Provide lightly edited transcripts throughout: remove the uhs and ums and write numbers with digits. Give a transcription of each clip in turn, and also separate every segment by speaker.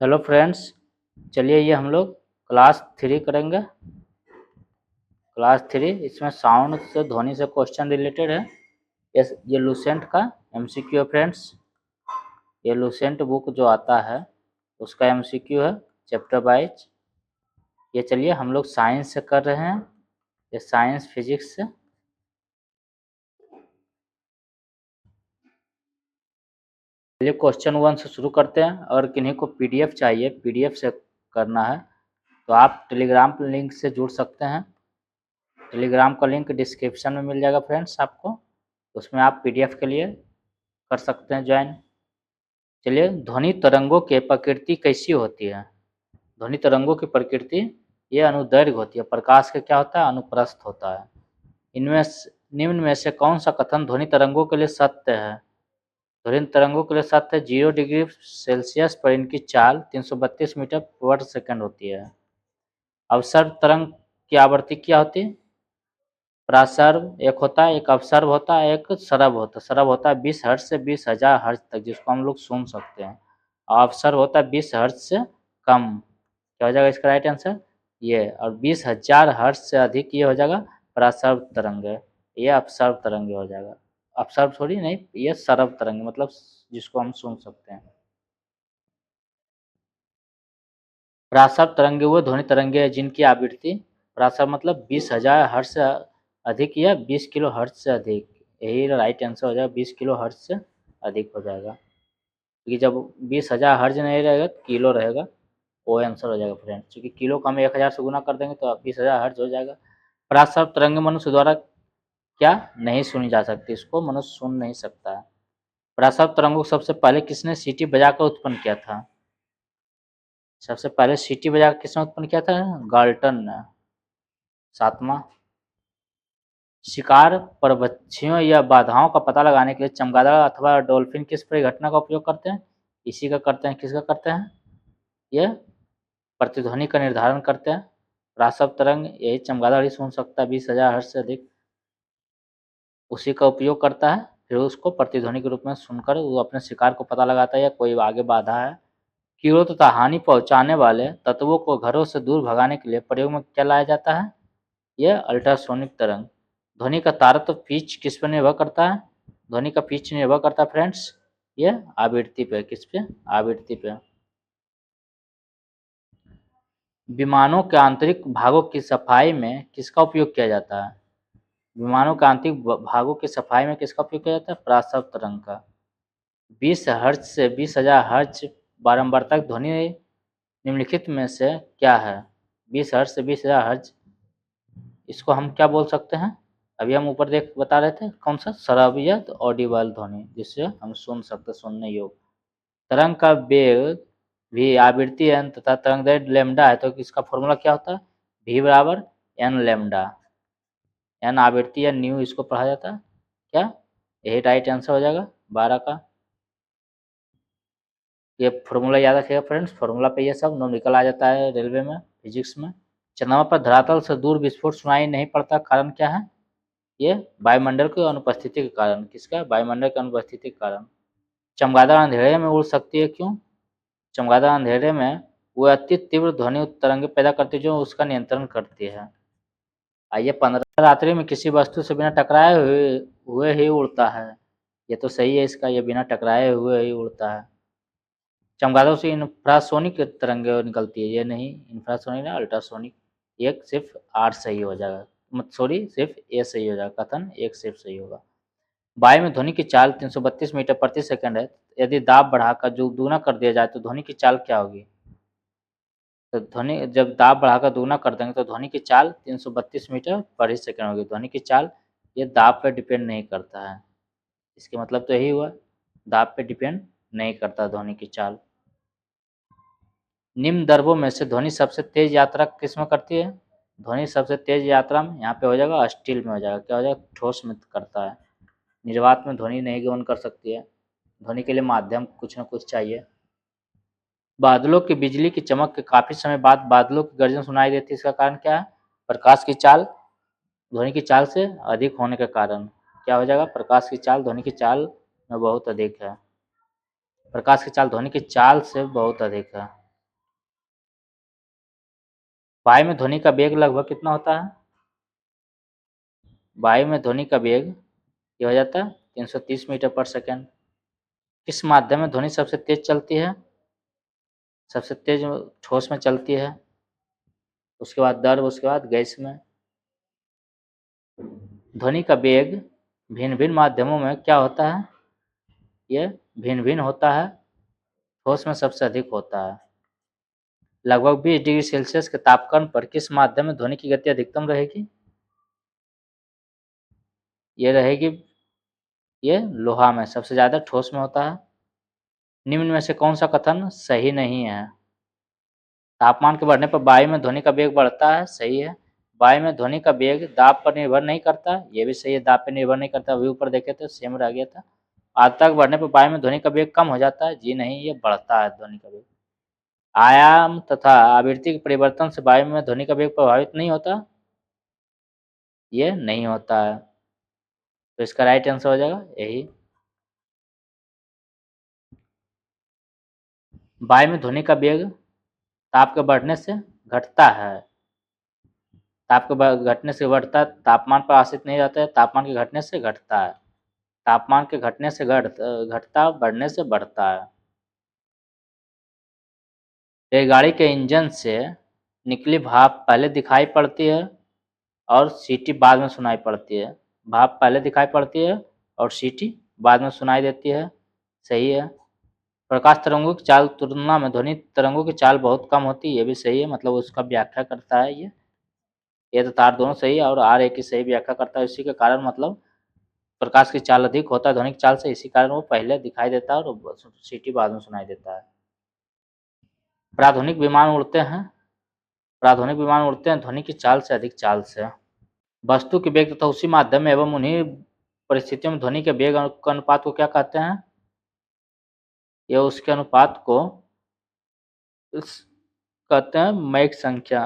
Speaker 1: Hello friends, चलिए ये हम लोग क्लास 3 करेंगे। क्लास 3 इसमें साउंड से ध्वनि से क्वेश्चन रिलेटेड है। ये लूसेंट का एमसीक्यू है फ्रेंड्स। ये लूसेंट बुक जो आता है उसका एमसीक्यू है चैप्टर वाइज। ये चलिए हम लोग साइंस से कर रहे हैं, ये साइंस फिजिक्स से। चलिए क्वेश्चन 1 से शुरू करते हैं। और किन्हीं को पीडीएफ चाहिए, पीडीएफ से करना है तो आप टेलीग्राम लिंक से जुड़ सकते हैं। टेलीग्राम का लिंक डिस्क्रिप्शन में मिल जाएगा फ्रेंड्स आपको, उसमें आप पीडीएफ के लिए कर सकते हैं ज्वाइन। चलिए, ध्वनि तरंगों की प्रकृति कैसी होती है। ध्वनि तरंगों की प्रकृति ये अनुदैर्घ्य होती है। प्रकाश का क्या होता है, अनुप्रस्थ होता है। इनमें निम्न में से कौन सा कथन ध्वनि तरंगों के लिए सत्य है। ध्वनि तरंगों के लिए सत्य 0 डिग्री सेल्सियस पर इनकी चाल 332 मीटर पर सेकंड होती है। अवसर्व तरंग की आवृत्ति क्या होती है। प्रासर्व एक होता है, एक अपसर्व होता है, एक सरव होता है। सरव होता है 20 हर्ट्ज से 20,000 हर्ट्ज तक, जिसको हम लोग सुन सकते हैं। और अपसर्व होता है 20 हर्ट्ज से कम। क्या हो जाएगा इसका राइट आंसर ये। और 20,000 हर्ट्ज से अधिक ये हो जाएगा प्रासर्व तरंग है। ये अपसर्व तरंग हो जाएगा। अपसर्व थोड़ी नहीं, ये सरव तरंग मतलब जिसको हम सुन सकते हैं। प्रासर्व तरंगे वो ध्वनि तरंगे है जिनकी आवृत्ति प्रासर्व मतलब 20,000 हर्ट्ज से अधिक या 20 किलो हर्ट्ज से अधिक। यही राइट आंसर हो जाएगा, 20 किलो हर्ट्ज से अधिक हो जाएगा। क्योंकि जब 20,000 हर्ट्ज नहीं रहेगा तो किलो रहेगा, वो आंसर हो जाएगा फ्रेंड्स। क्योंकि किलो को हम 1000 से गुना कर देंगे तो 20,000 हर्ट्ज हो जाएगा। प्रासर्व तरंगे मनुष्य द्वारा क्या नहीं सुनी जा सकती, इसको मनुष्य सुन नहीं सकता है। प्रासर्व तरंगों को सबसे पहले किसने सीटी बजाकर उत्पन्न किया था। सबसे पहले सीटी बजाकर किसने उत्पन्न किया था, गाल्टन ने। 7वां, शिकार परवच्छियों या बाधाओं का पता लगाने के लिए चमगादड़ अथवा डॉल्फिन किस परिघटना का उपयोग करते हैं। इसी का करते हैं, किसका करते हैं, ये प्रतिध्वनि का निर्धारण करते हैं। प्रासव तरंग यही चमगादड़ ही सुन सकता है 20,000 हर्ट्ज से अधिक, उसी का उपयोग करता है। फिर उसको प्रतिध्वनि के रूप में सुनकर वो अपने शिकार को पता लगाता है या कोई आगे बाधा है। कीड़ों तथा हानि पहुंचाने वाले तत्वों को घरों से दूर भगाने के लिए प्रयोग में क्या लाया जाता है, यह अल्ट्रासोनिक तरंग। ध्वनि का तारत्व पिच किस पर निर्भर करता है। ध्वनि का पिच निर्भर करता है फ्रेंड्स, ये आवृत्ति पे। किस पे, आवृत्ति पे। विमानों के आंतरिक भागों की सफाई में किसका उपयोग किया जाता है। विमानों के आंतरिक भागों की सफाई में किसका उपयोग किया जाता है, प्रासव तरंग का। 20 हर्ट्ज से 20,000 हर्ट्ज बारंबारता ध्वनि निम्नलिखित में से क्या है। 20 हर्ट्ज से 20,000 हर्ट्ज, इसको हम क्या बोल सकते हैं। अभी हम ऊपर देख बता रहे थे कौन सा, श्रव्य ऑडिबल ध्वनि, जिससे हम सुन सकते, सुनने योग्य। तरंग का वेग भी आवृत्ति एन तथा तरंग दैर्घ्य लैम्डा है, तो इसका फॉर्मूला क्या होता है, v बराबर एन लैम्डा। एन आवृत्ति या न्यू इसको पढ़ा जाता है। क्या, यही राइट आंसर हो जाएगा 12 का। ये फॉर्मूला याद रखिएगा फ्रेंड्स, फॉर्मूला पे ये सब न्यूमेरिकल आ जाता है रेलवे में, फिजिक्स में। चंद्रमा पर धरातल से दूर विस्फोट सुनाई नहीं पड़ता, कारण क्या है, ये वायुमंडल की अनुपस्थिति के कारण। किसका, वायुमंडल की अनुपस्थिति के कारण। चमगादड़ अंधेरे में उड़ सकती है, क्यों। चमगादड़ अंधेरे में वो अति तीव्र ध्वनि तरंगे पैदा करती है जो उसका नियंत्रण करती है। आइए, 15 रात्रि में किसी वस्तु से बिना टकराए हुए ही उड़ता है। ये तो सही है इसका, ये बिना टकराए हुए ही उड़ता है। चमगादड़ से इंफ्रासोनिक तरंगे निकलती है, ये नहीं इंफ्रासोनिक ना अल्ट्रासोनिक। एक सिर्फ आर सही हो जाएगा, सॉरी सिर्फ ए सही हो जाएगा, कथन एक सिर्फ सही होगा। वायु में ध्वनि की चाल 332 मीटर प्रति सेकंड है। यदि दाब बढ़ाकर जो दूना कर दिया जाए तो ध्वनि की चाल क्या होगी। तो ध्वनि जब दाब बढ़ाकर दूना कर देंगे तो ध्वनि की चाल 332 मीटर पर सेकंड होगी। ध्वनि की चाल ये दाब पर डिपेंड नहीं करता है, इसके मतलब तो यही हुआ, दाब पे डिपेंड नहीं करता ध्वनि की चाल। निम्न द्रवों में से ध्वनि सबसे तेज यात्रा किस में करती है। ध्वनि सबसे तेज यात्रा में यहाँ पे हो जाएगा स्टील में हो जाएगा। क्या हो जाएगा, ठोस में करता है। निर्वात में ध्वनि नहीं गमन कर सकती है, ध्वनि के लिए माध्यम कुछ न कुछ चाहिए। बादलों की बिजली की चमक के काफी समय बाद बादलों की गर्जन सुनाई देती है, इसका कारण क्या है, प्रकाश की चाल ध्वनि की चाल से अधिक होने के कारण। क्या हो जाएगा, प्रकाश की चाल ध्वनि की चाल में बहुत अधिक है। प्रकाश की चाल ध्वनि की चाल से बहुत अधिक है। वायु में ध्वनि का वेग लगभग कितना होता है? वायु में ध्वनि का वेग ये हो जाता है 330 मीटर पर सेकेंड। किस माध्यम में ध्वनि सबसे तेज चलती है? सबसे तेज ठोस में चलती है, उसके बाद द्रव, उसके बाद गैस में। ध्वनि का वेग भिन्न भिन्न माध्यमों में क्या होता है? ये भिन्न भिन्न होता है, ठोस में सबसे अधिक होता है। लगभग 20 डिग्री सेल्सियस के तापमान पर किस माध्यम में ध्वनि की गति अधिकतम रहेगी? ये रहेगी ये लोहा में, सबसे ज़्यादा ठोस में होता है। निम्न में से कौन सा कथन सही नहीं है? तापमान के बढ़ने पर वायु में ध्वनि का वेग बढ़ता है, सही है। वायु में ध्वनि का वेग दाब पर निर्भर नहीं करता, ये भी सही है, दाब पर निर्भर नहीं करता, अभी ऊपर देखे तो सेम रह गया था। आर्द्रता के बढ़ने पर वायु में ध्वनि का वेग कम हो जाता है, जी नहीं, ये बढ़ता है ध्वनि का वेग। आयाम तथा आवृत्ति के परिवर्तन से वायु में ध्वनि का वेग प्रभावित नहीं होता, ये नहीं होता है, तो इसका राइट आंसर हो जाएगा यही। वायु में ध्वनि का वेग ताप के बढ़ने से घटता है, ताप के घटने से बढ़ता है, तापमान पर आश्रित नहीं रहता है, तापमान के घटने से घटता है, तापमान के घटने से घटता, बढ़ने से बढ़ता है। रेलगाड़ी के इंजन से निकली भाप पहले दिखाई पड़ती है और सीटी बाद में सुनाई पड़ती है। भाप पहले दिखाई पड़ती है और सीटी बाद में सुनाई देती है, सही है। प्रकाश तरंगों की चाल तुलना में ध्वनि तरंगों की चाल बहुत कम होती है, ये भी सही है, मतलब उसका व्याख्या करता है ये तो तार दोनों सही है और आर एक की सही व्याख्या करता है। इसी के कारण मतलब प्रकाश की चाल अधिक होता है ध्वनि की चाल से, इसी कारण वो पहले दिखाई देता है और सीटी बाद में सुनाई देता है। प्राध्वनिक विमान उड़ते हैं, प्राध्वनिक विमान उड़ते हैं ध्वनि की चाल से अधिक चाल से। वस्तु के वेग तथा उसी माध्यम में एवं उन्हीं परिस्थितियों में ध्वनि के वेग के अनुपात को क्या कहते हैं? ये उसके अनुपात को कहते हैं मैक संख्या।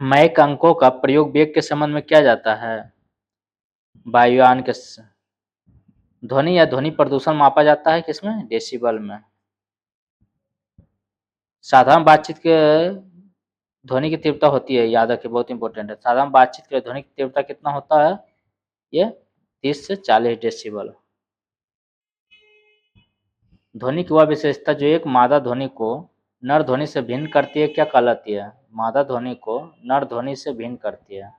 Speaker 1: मैक अंकों का प्रयोग वेग के संबंध में किया जाता है? वायुयान के ध्वनि या ध्वनि प्रदूषण मापा जाता है किसमें? डेसिबल में। साधारण बातचीत के ध्वनि की तीव्रता होती है, याद रखिए बहुत इंपॉर्टेंट है। साधारण बातचीत के ध्वनि की तीव्रता कितना होता है? ये 30 से 40 डेसिबल। ध्वनि की वह विशेषता जो एक मादा ध्वनि को नर ध्वनि से भिन्न करती है क्या कहलाती है? मादा ध्वनि को नर ध्वनि से भिन्न करती है,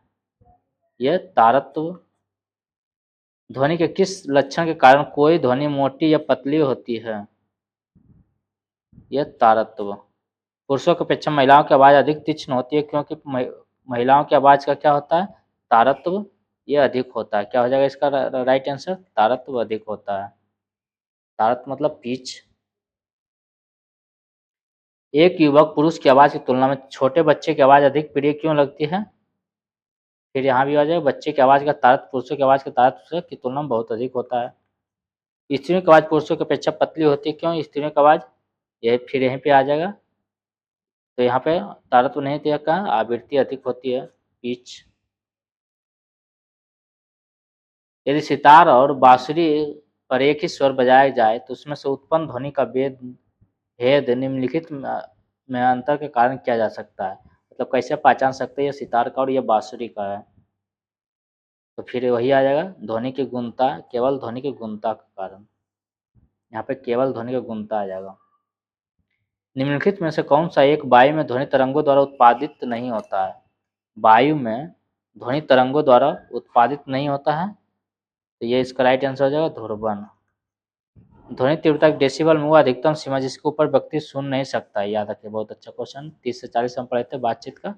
Speaker 1: यह तारत्व। ध्वनि के किस लक्षण के कारण कोई ध्वनि मोटी या पतली होती है? यह तारत्व। पुरुषों की अपेक्षा महिलाओं की आवाज़ अधिक तीक्ष्ण होती है क्योंकि महिलाओं की आवाज़ का क्या होता है? तारत्व, यह अधिक होता है। क्या हो जाएगा इसका राइट आंसर? तारत्व अधिक होता है। तारत्व मतलब पिच। एक युवक पुरुष की आवाज़ की तुलना में छोटे बच्चे की आवाज़ अधिक प्रिय क्यों लगती है? फिर यहाँ भी आ जाए, बच्चे की आवाज़ का तारत्व पुरुषों की आवाज़ के तारत्व की तुलना में बहुत अधिक होता है। स्त्रियों की आवाज़ पुरुषों की अपेक्षा पतली होती है क्यों? स्त्रियों की आवाज़, यह फिर यहीं पे आ जाएगा, तो यहाँ पे तारत्व नहीं दिया का, आवृत्ति अधिक होती है, पिच। यदि सितार और बांसुरी पर एक ही स्वर बजाया जाए तो उसमें से उत्पन्न ध्वनि का भेद निम्नलिखित में अंतर के कारण किया जा सकता है? मतलब कैसे पहचान सकते हैं ये सितार का और ये बांसुरी का है? तो फिर वही आ जाएगा, ध्वनि की गुणता, केवल ध्वनि की गुणता के कारण। यहाँ पे केवल ध्वनि की गुणता आ जाएगा। निम्नलिखित में से कौन सा एक वायु में ध्वनि तरंगों द्वारा उत्पादित नहीं होता है? वायु में ध्वनि तरंगों द्वारा उत्पादित नहीं होता है, तो ये इसका राइट आंसर हो जाएगा ध्रुवन। ध्वनि तीव्रता डेसिबल में वो अधिकतम सीमा जिसके ऊपर व्यक्ति सुन नहीं सकता है, याद रखिए, बहुत अच्छा क्वेश्चन। 30 से 40 हम पढ़े थे बातचीत का,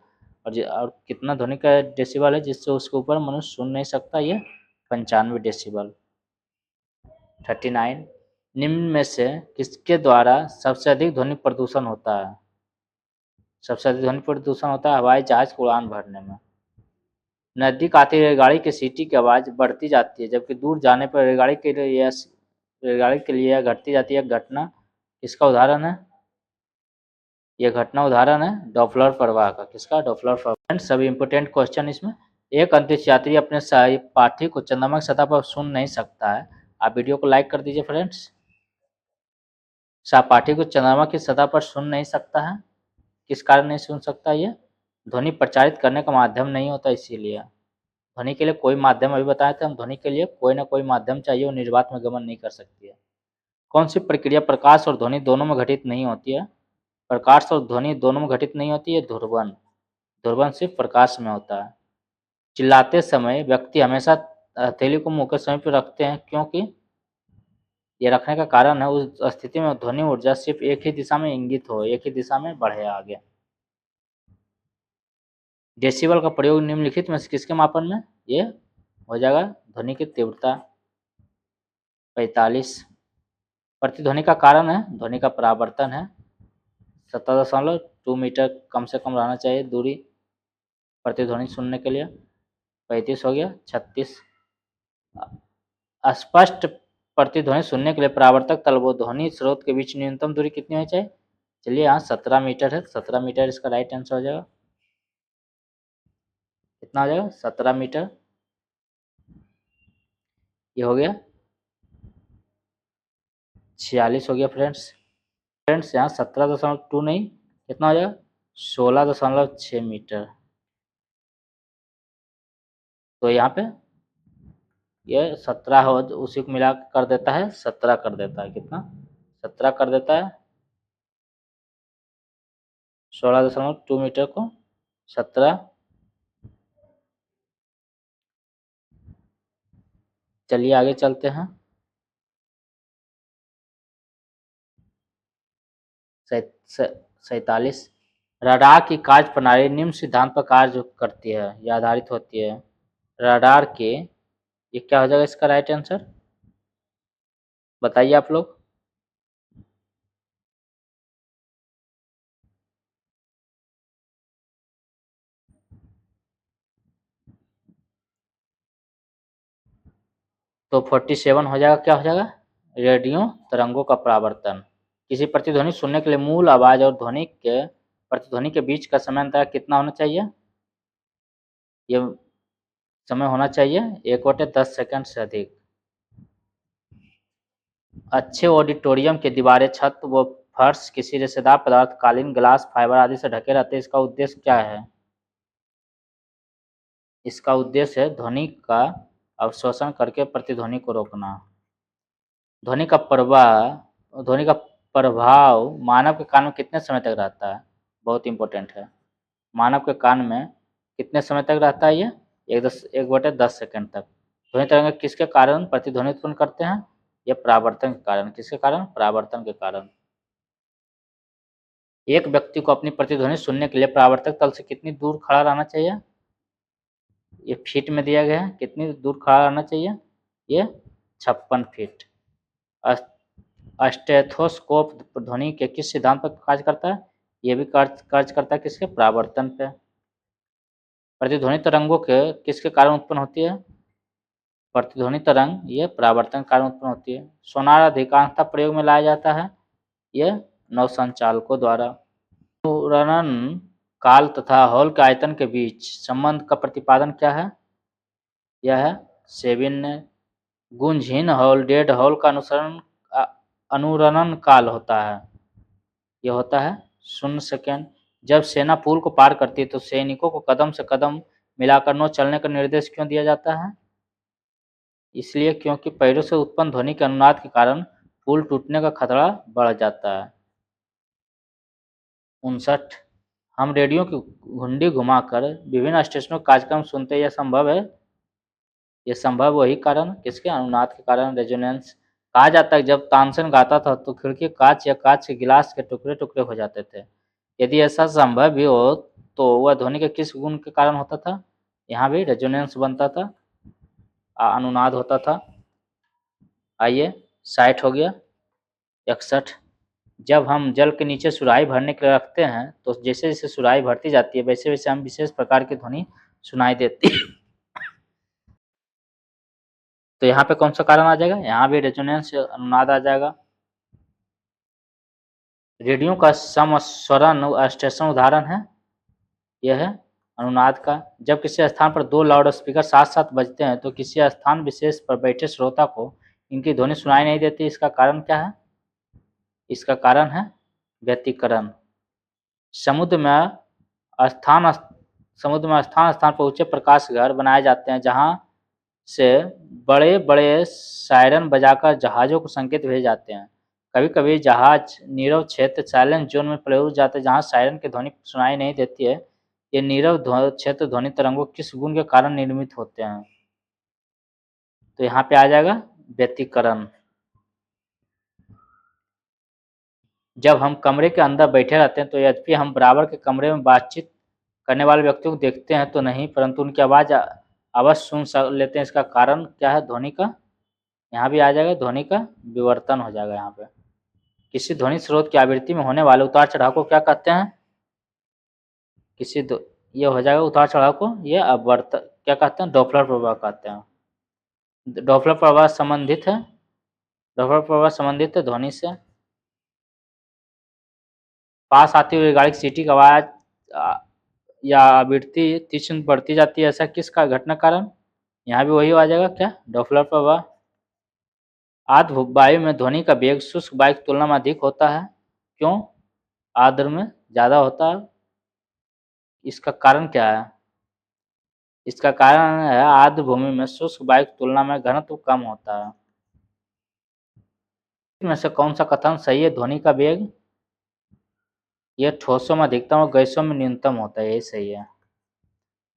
Speaker 1: और कितना ध्वनि का डेसिबल है जिससे उसके ऊपर मनुष्य सुन नहीं सकता? ये 95 डेसिबल। 39, निम्न में से किसके द्वारा सबसे अधिक ध्वनि प्रदूषण होता है? सबसे अधिक ध्वनि प्रदूषण होता है हवाई जहाज को उड़ान भरने में। नजदीक आती रेलगाड़ी की सीटी की आवाज़ बढ़ती जाती है जबकि दूर जाने पर रेलगाड़ी के लिए यह घटती जाती है, घटना किसका उदाहरण है? यह घटना उदाहरण है डॉपलर प्रवाह का। किसका? डॉपलर प्रवाह। सभी इंपोर्टेंट क्वेश्चन इसमें। एक अंतरिक्ष यात्री अपने सहपाठी को चंद्रमा की सतह पर सुन नहीं सकता है। आप वीडियो को लाइक कर दीजिए फ्रेंड्स। सहपाठी को चंद्रमा की सतह पर सुन नहीं सकता है, किस कारण नहीं सुन सकता ये? ध्वनि प्रचारित करने का माध्यम नहीं होता इसीलिए। ध्वनि के लिए कोई माध्यम अभी बताए थे हम, ध्वनि के लिए कोई ना कोई माध्यम चाहिए, वो निर्वात में गमन नहीं कर सकती है। कौन सी प्रक्रिया प्रकाश और ध्वनि दोनों में घटित नहीं होती है? प्रकाश और ध्वनि दोनों में घटित नहीं होती है, ध्रुवन। ध्रुवन सिर्फ प्रकाश में होता है। चिल्लाते समय व्यक्ति हमेशा हथेली को मुंह के समीप रखते हैं, क्योंकि ये रखने का कारण है उस स्थिति में ध्वनि ऊर्जा सिर्फ एक ही दिशा में इंगित हो, एक ही दिशा में बढ़े आगे। डेसिबल का प्रयोग निम्नलिखित में से किसके मापन में? ये हो जाएगा ध्वनि की तीव्रता। 45 प्रतिध्वनि का कारण है ध्वनि का परावर्तन है। 17.2 मीटर कम से कम रहना चाहिए दूरी प्रतिध्वनि सुनने के लिए। 35 हो गया। 36 स्पष्ट प्रतिध्वनि सुनने के लिए परावर्तक तल व ध्वनि स्रोत के बीच न्यूनतम दूरी कितनी होनी चाहिए? चलिए यहाँ 17 मीटर है, 17 मीटर इसका राइट आंसर हो जाएगा। कितना हो जाएगा? 17 मीटर। ये हो गया 46 हो गया फ्रेंड्स यहाँ 17.2 नहीं, कितना हो जाएगा? 16.6 मीटर। तो यहाँ पे ये 17 हो, उसी को मिला कर देता है 17 कर देता है। कितना? 17 कर देता है। 16.2 मीटर को 17। चलिए आगे चलते हैं। 47 रडार की कार्य प्रणाली निम्न सिद्धांत पर कार्य करती है या आधारित होती है। रडार के, ये क्या हो जाएगा इसका राइट आंसर? बताइए आप लोग। तो 47 हो जाएगा, क्या हो जाएगा? रेडियो तरंगों का परावर्तन। किसी प्रतिध्वनि सुनने के लिए मूल आवाज और ध्वनि के प्रतिध्वनि के बीच का समय अंतर कितना होना चाहिए? ये समय होना चाहिए 1/10 सेकंड से अधिक। अच्छे ऑडिटोरियम के दीवारें, छत व फर्श किसी रेशेदार पदार्थ, कालीन, ग्लास, फाइबर आदि से ढके रहते हैं। इसका उद्देश्य क्या है? इसका उद्देश्य है ध्वनि का अवशोषण करके प्रतिध्वनि को रोकना। ध्वनि का प्रभाव मानव के कान में कितने समय तक रहता है? बहुत इंपॉर्टेंट है। मानव के कान में कितने समय तक रहता है ये? 1/10 सेकंड तक। ध्वनि तरंग किसके कारण प्रतिध्वनि उत्पन्न करते हैं? ये परावर्तन के कारण। किसके कारण? परावर्तन के कारण। एक व्यक्ति को अपनी प्रतिध्वनि सुनने के लिए परावर्तक तल से कितनी दूर खड़ा रहना चाहिए? ये फीट में दिया गया है। कितनी दूर खड़ा रहना चाहिए? ये 56 फीट। स्टेथोस्कोप ध्वनि के किस सिद्धांत पर कार्य करता है? ये भी कार्य करता है किसके? परावर्तन पे। प्रतिध्वनि तरंगों के किसके कारण उत्पन्न होती है? प्रतिध्वनि तरंग ये परावर्तन के कारण उत्पन्न होती है। सोनार अधिकांशतः प्रयोग में लाया जाता है ये नौसंचालकों द्वारा। अनुरणन काल तथा हॉल के आयतन के बीच संबंध का प्रतिपादन क्या है? यह है सेबिन ने। गुंजहीन हॉल, डेड हॉल का अनुरणन काल होता है, यह होता है 0 सेकेंड। जब सेना पुल को पार करती है तो सैनिकों को कदम से कदम मिलाकर न चलने का निर्देश क्यों दिया जाता है? इसलिए क्योंकि पैरों से उत्पन्न ध्वनि के अनुनाद के कारण पुल टूटने का खतरा बढ़ जाता है। 59 हम रेडियो की घुंडी घुमाकर विभिन्न स्टेशनों का कार्यक्रम सुनते हैं, यह संभव है? यह संभव वही कारण किसके? अनुनाद के कारण, रेजोनेंस। कहा जाता है जब तानसेन गाता था तो खिड़की कांच या कांच के गिलास के टुकड़े टुकड़े हो जाते थे। यदि ऐसा संभव भी हो तो वह ध्वनि के किस गुण के कारण होता था? यहाँ भी रेजोनेंस बनता था, अनुनाद होता था। आइए 60 हो गया। 61 जब हम जल के नीचे सुराही भरने के लिए रखते हैं तो जैसे जैसे सुराही भरती जाती है वैसे वैसे हम विशेष प्रकार की ध्वनि सुनाई देती है। तो यहाँ पे कौन सा कारण आ जाएगा? यहाँ भी रेजोनेंस अनुनाद आ जाएगा। रेडियो का समस्वरण स्टेशन उदाहरण है, यह है अनुनाद का। जब किसी स्थान पर 2 लाउड स्पीकर साथ साथ बजते हैं तो किसी स्थान विशेष पर बैठे श्रोता को इनकी ध्वनि सुनाई नहीं देती। इसका कारण क्या है? इसका कारण है व्यतिकरण। समुद्र में स्थान स्थान पर ऊंचे प्रकाश घर बनाए जाते हैं जहां से बड़े बड़े सायरन बजाकर जहाज़ों को संकेत भेजे जाते हैं। कभी कभी जहाज नीरव क्षेत्र साइलेंट जोन में प्रवेश जाते हैं जहां सायरन की ध्वनि सुनाई नहीं देती है। ये नीरव क्षेत्र ध्वनि तरंगों किस गुण के कारण निर्मित होते हैं? तो यहाँ पे आ जाएगा व्यतिकरण। जब हम कमरे के अंदर बैठे रहते हैं तो यद्यपि हम बराबर के कमरे में बातचीत करने वाले व्यक्तियों को देखते हैं तो नहीं, परंतु उनकी आवाज़ अवश्य सुन लेते हैं। इसका कारण क्या है? ध्वनि का, यहाँ भी आ जाएगा ध्वनि का विवर्तन हो जाएगा। यहाँ पे किसी ध्वनि स्रोत की आवृत्ति में होने वाले उतार चढ़ाव को क्या कहते हैं? ये हो जाएगा उतार चढ़ाव को, ये अपवर्तन क्या कहते हैं? डॉपलर प्रभाव कहते हैं। डॉपलर प्रभाव संबंधित है, डॉपलर प्रभाव संबंधित है ध्वनि से। पास आती हुई गाड़ी की सीटी की आवाज़ या आवृत्ति तीक्ष्ण बढ़ती जाती है, ऐसा किसका घटना कारण? यहाँ भी वही आ जाएगा क्या? डॉपलर प्रभाव। आर्द्र वायु में ध्वनि का वेग शुष्क वायु की तुलना में अधिक होता है। क्यों? आर्द्र में ज़्यादा होता है। इसका कारण क्या है? इसका कारण है आर्द्र भूमि में शुष्क वायु की तुलना में घनत्व कम होता है। इनमें से कौन सा कथन सही है? ध्वनि का वेग यह ठोसों में अधिकतम और गैसों में न्यूनतम होता है, यही सही है।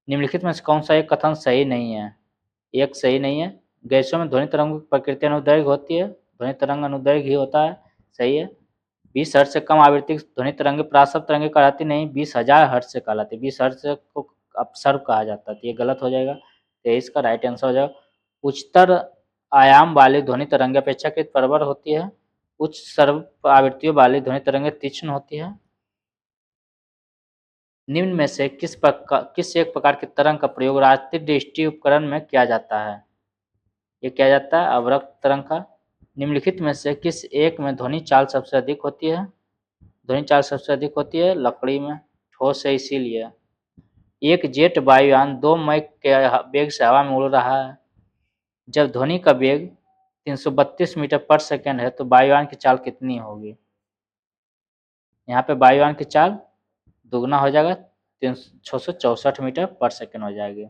Speaker 1: निम्नलिखित में से कौन सा एक कथन सही नहीं है? एक सही नहीं है। गैसों में ध्वनि तरंगों की प्रकृति अनुदैर्घ्य होती है, ध्वनि तरंग अनुदैर्घ्य ही होता है, सही है। 20 हर्ट्ज से कम आवृत्ति ध्वनि तरंगे प्रासव तरंगे कहलाती नहीं, 20,000 हर्ट्ज से कहलाती है। 20 हर्ट्ज को अपसर्व कहा जाता है, तो ये गलत हो जाएगा। 23 का राइट आंसर हो जाएगा। उच्चतर आयाम वाली ध्वनि तरंगे अपेक्षाकृत प्रबल होती है। उच्च सर्व आवृत्तियों वाली ध्वनि तरंगे तीक्ष्ण होती है। निम्न में से किस एक प्रकार की तरंग का प्रयोग रात्रि दृष्टि उपकरण में किया जाता है? ये किया जाता है अवरक्त तरंग का। निम्नलिखित में से किस एक में ध्वनि चाल सबसे अधिक होती है? ध्वनि चाल सबसे अधिक होती है लकड़ी में, ठोस है इसीलिए। एक जेट वायुयान 2 मैक के वेग से हवा में उड़ रहा है। जब ध्वनि का वेग 332 मीटर पर सेकंड है तो वायुयान की चाल कितनी होगी? यहाँ पे वायुयान की चाल दुगना हो जाएगा, 664 मीटर पर सेकंड हो जाएगी।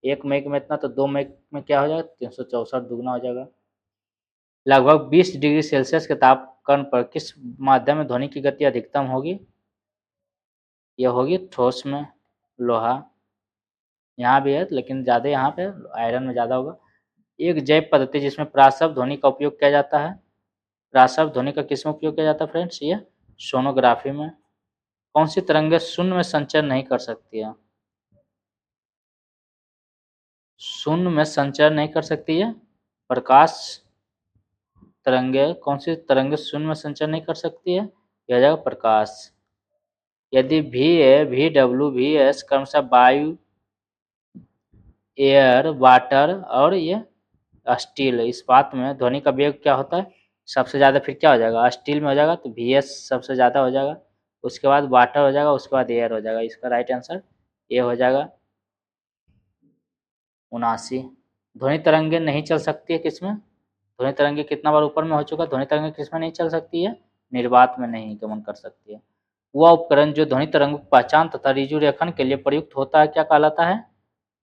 Speaker 1: एक मैक में इतना, तो 2 मैक में क्या हो जाएगा? 364 दुगना हो जाएगा। लगभग 20 डिग्री सेल्सियस के तापमान पर किस माध्यम में ध्वनि की गति अधिकतम होगी? यह होगी ठोस में, लोहा। यहाँ भी है लेकिन ज़्यादा यहाँ पे आयरन में ज़्यादा होगा। एक जैव पद्धति जिसमें प्रासव ध्वनि का उपयोग किया जाता है। प्रासव ध्वनि का किस में उपयोग किया जाता है फ्रेंड्स? ये सोनोग्राफी में। कौन सी तरंगें शून्य में संचरण नहीं कर सकती है? शून्य में संचरण नहीं कर सकती है प्रकाश तरंगे। कौन सी तरंगे शून्य में संचरण नहीं कर सकती है? यह जाएगा प्रकाश। यदि VA, VW, VS क्रमशः वायु, एयर, वाटर और ये स्टील, इस्पात में ध्वनि का वेग क्या होता है सबसे ज़्यादा? फिर क्या हो जाएगा? स्टील में हो जाएगा, तो VS सबसे ज़्यादा हो जाएगा, उसके बाद वाटर हो जाएगा, उसके बाद एयर हो जाएगा। इसका राइट आंसर ये हो जाएगा 79। ध्वनि तरंगे नहीं चल सकती है किसमें? ध्वनि तरंगे कितना बार ऊपर में हो चुका? ध्वनि तरंगे किसमें नहीं चल सकती है? निर्वात में नहीं गमन कर सकती है। वह उपकरण जो ध्वनि तरंगों की पहचान तथा रिजु रेखन के लिए प्रयुक्त होता है क्या कहलाता है?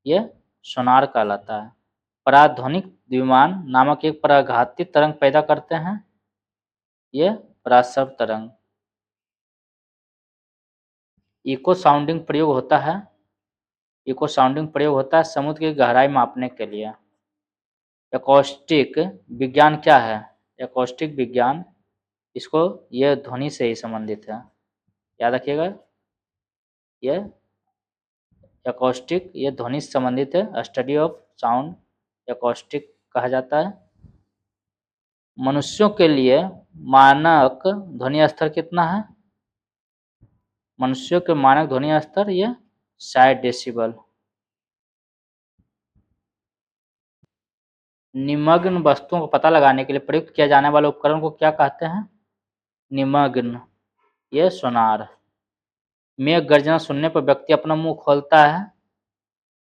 Speaker 1: यह सोनार कहलाता है। पराध्वनिक द्विमान नामक एक पराघाती तरंग पैदा करते हैं, ये पराश्रव तरंग। इको साउंडिंग प्रयोग होता है, इको साउंडिंग प्रयोग होता है समुद्र की गहराई मापने के लिए। एकॉस्टिक विज्ञान क्या है? एकॉस्टिक विज्ञान, इसको यह ध्वनि से ही संबंधित है, याद रखिएगा। यह एकॉस्टिक ये ध्वनि से संबंधित है, स्टडी ऑफ साउंड एकॉस्टिक कहा जाता है। मनुष्यों के लिए मानक ध्वनि स्तर कितना है? मनुष्यों के मानक ध्वनि स्तर ये 60 डेसिबल। निमग्न वस्तुओं को पता लगाने के लिए प्रयुक्त किया जाने वाले उपकरण को क्या कहते हैं? निमग्न, ये सोनार। मेघ गर्जना सुनने पर व्यक्ति अपना मुंह खोलता है।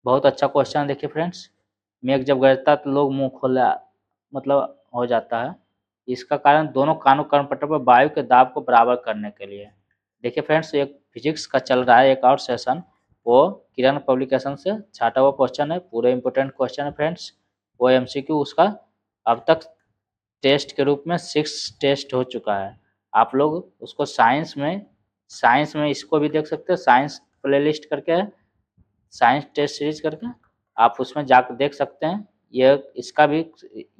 Speaker 1: बहुत अच्छा क्वेश्चन, देखिए फ्रेंड्स। मेघ जब गरजता है तो लोग मुंह खोला मतलब हो जाता है। इसका कारण दोनों कानों कर्णपट्टों पर वायु के दाब को बराबर करने के लिए। देखिए फ्रेंड्स, एक फिजिक्स का चल रहा है एक और सेशन, वो किरण पब्लिकेशन से छाटा हुआ क्वेश्चन है, पूरे इंपॉर्टेंट क्वेश्चन है फ्रेंड्स। वो एमसीक्यू उसका अब तक टेस्ट के रूप में 6 टेस्ट हो चुका है। आप लोग उसको साइंस में इसको भी देख सकते हो, साइंस प्लेलिस्ट करके है, साइंस टेस्ट सीरीज करके, आप उसमें जाकर देख सकते हैं। ये इसका भी,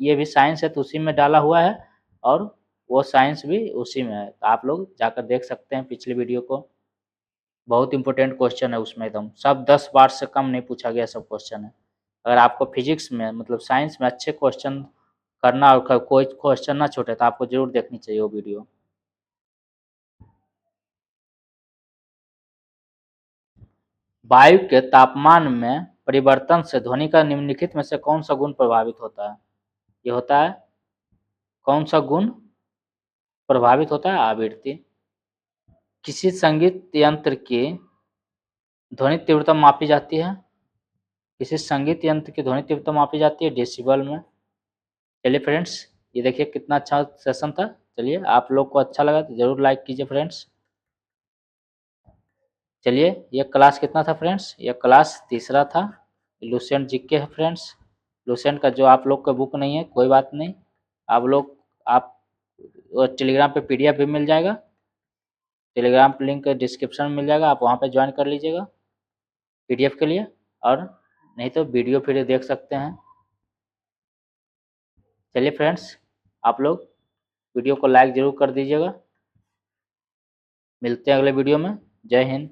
Speaker 1: ये भी साइंस है तो उसी में डाला हुआ है, और वो साइंस भी उसी में है, तो आप लोग जाकर देख सकते हैं पिछली वीडियो को। बहुत इंपॉर्टेंट क्वेश्चन है उसमें, एकदम सब 10 बार से कम नहीं पूछा गया सब क्वेश्चन है। अगर आपको फिजिक्स में मतलब साइंस में अच्छे क्वेश्चन करना और कोई क्वेश्चन ना छूटे तो आपको जरूर देखनी चाहिए वो वीडियो। वायु के तापमान में परिवर्तन से ध्वनि का निम्नलिखित में से कौन सा गुण प्रभावित होता है? ये होता है, कौन सा गुण प्रभावित होता है? आवृत्ति। किसी संगीत यंत्र की ध्वनि तीव्रता मापी जाती है? किसी संगीत यंत्र की ध्वनि तीव्रता मापी जाती है डेसिबल में। चलिए फ्रेंड्स, ये देखिए कितना अच्छा सेशन था। चलिए, आप लोग को अच्छा लगा तो जरूर लाइक कीजिए फ्रेंड्स। चलिए, ये क्लास कितना था फ्रेंड्स? ये क्लास तीसरा था। लुसेंट जीके है फ्रेंड्स। लुसेंट का जो आप लोग का बुक नहीं है कोई बात नहीं, आप टेलीग्राम पे पीडीएफ भी मिल जाएगा, टेलीग्राम लिंक डिस्क्रिप्शन में मिल जाएगा, आप वहाँ पे ज्वाइन कर लीजिएगा पीडीएफ के लिए, और नहीं तो वीडियो फिर देख सकते हैं। चलिए फ्रेंड्स, आप लोग वीडियो को लाइक ज़रूर कर दीजिएगा। मिलते हैं अगले वीडियो में। जय हिंद।